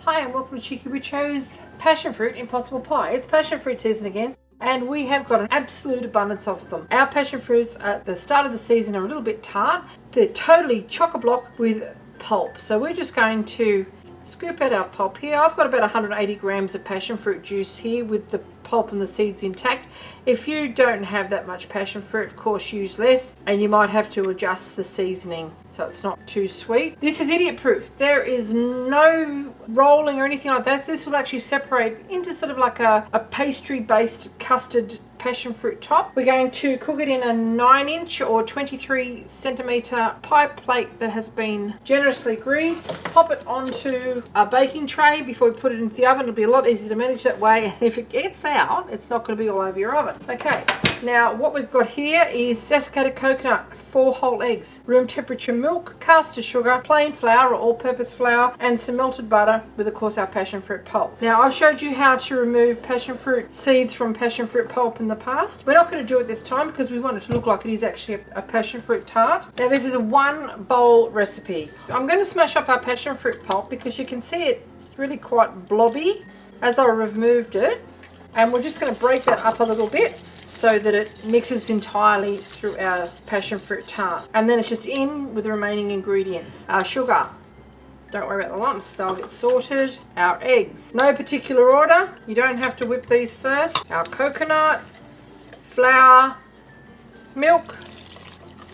Hi and welcome to Cheekyricho's Passionfruit Impossible Pie. It's passion fruit season again and we have got an absolute abundance of them. Our passion fruits at the start of the season are a little bit tart. They're totally chock-a-block with pulp. So we're just going to scoop out our pulp here. I've got about 180 grams of passion fruit juice here with the pulp and the seeds intact. If you don't have that much passion fruit, of course use less, and you might have to adjust the seasoning so it's not too sweet. This is idiot proof. There is no rolling or anything like that. This will actually separate into sort of like a pastry based custard passion fruit top. We're going to cook it in a 9-inch or 23 centimeter pie plate that has been generously greased. Pop it onto a baking tray before we put it into the oven. It'll be a lot easier to manage that way, and if it gets out, it's not going to be all over your oven. Okay, now what we've got here is desiccated coconut, 4 whole eggs, room temperature milk, caster sugar, plain flour or all-purpose flour, and some melted butter with, of course, our passion fruit pulp. Now, I've showed you how to remove passion fruit seeds from passion fruit pulp in the past. We're not going to do it this time because we want it to look like it is actually a passion fruit tart. Now, this is a 1 bowl recipe. I'm going to smash up our passion fruit pulp because you can see it's really quite blobby as I removed it. And we're just going to break that up a little bit so that it mixes entirely through our passion fruit tart. And then it's just in with the remaining ingredients. Our sugar. Don't worry about the lumps, they'll get sorted. Our eggs. No particular order. You don't have to whip these first. Our coconut, flour, milk,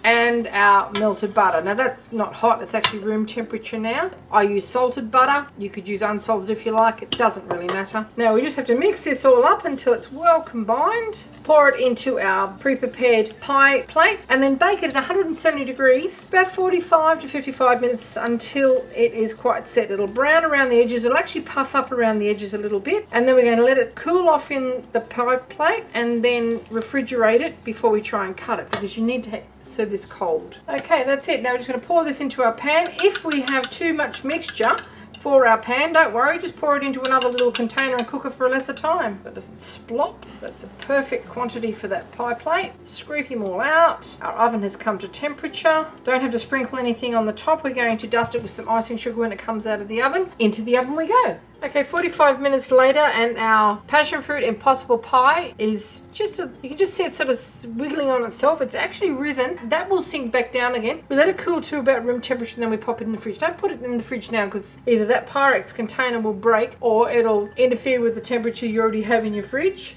and our melted butter. Now that's not hot, it's actually room temperature now. I use salted butter. You could use unsalted if you like, it doesn't really matter. Now we just have to mix this all up until it's well combined. Pour it into our pre-prepared pie plate and then bake it at 170 degrees, about 45 to 55 minutes until it is quite set. It'll brown around the edges, it'll actually puff up around the edges a little bit, and then we're going to let it cool off in the pie plate and then refrigerate it before we try and cut it, because you need to serve this cold. Okay, that's it. Now we're just going to pour this into our pan. If we have too much mixture for our pan, don't worry, just pour it into another little container and cook it for a lesser time. It doesn't splop. That's a perfect quantity for that pie plate. Scrape him all out. Our oven has come to temperature. Don't have to sprinkle anything on the top. We're going to dust it with some icing sugar when it comes out of the oven. Into the oven we go. Okay, 45 minutes later and our Passionfruit Impossible Pie is just, you can just see it sort of wiggling on itself. It's actually risen. That will sink back down again. We let it cool to about room temperature and then we pop it in the fridge. Don't put it in the fridge now because either that Pyrex container will break or it'll interfere with the temperature you already have in your fridge.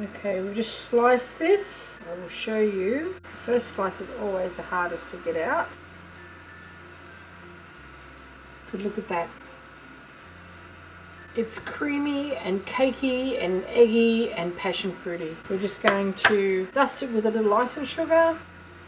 Okay, we'll just slice this. I will show you. The first slice is always the hardest to get out. But look at that. It's creamy and cakey and eggy and passion fruity. We're just going to dust it with a little icing sugar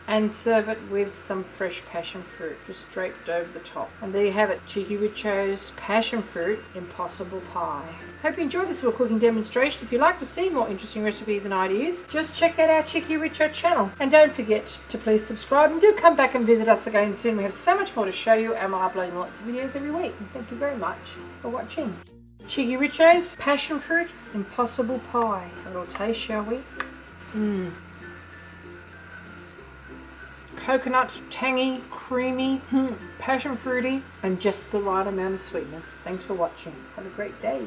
and serve it with some fresh passion fruit just draped over the top. And there you have it, Cheekyricho's Passionfruit Impossible Pie. Hope you enjoyed this little cooking demonstration. If you'd like to see more interesting recipes and ideas, just check out our Cheekyricho channel. And don't forget to please subscribe and do come back and visit us again soon. We have so much more to show you and we're uploading lots of videos every week. And thank you very much for watching. Cheekyricho's Passionfruit Impossible Pie. A little taste, shall we? Coconut, tangy, creamy, passion fruity, and just the right amount of sweetness. Thanks for watching. Have a great day.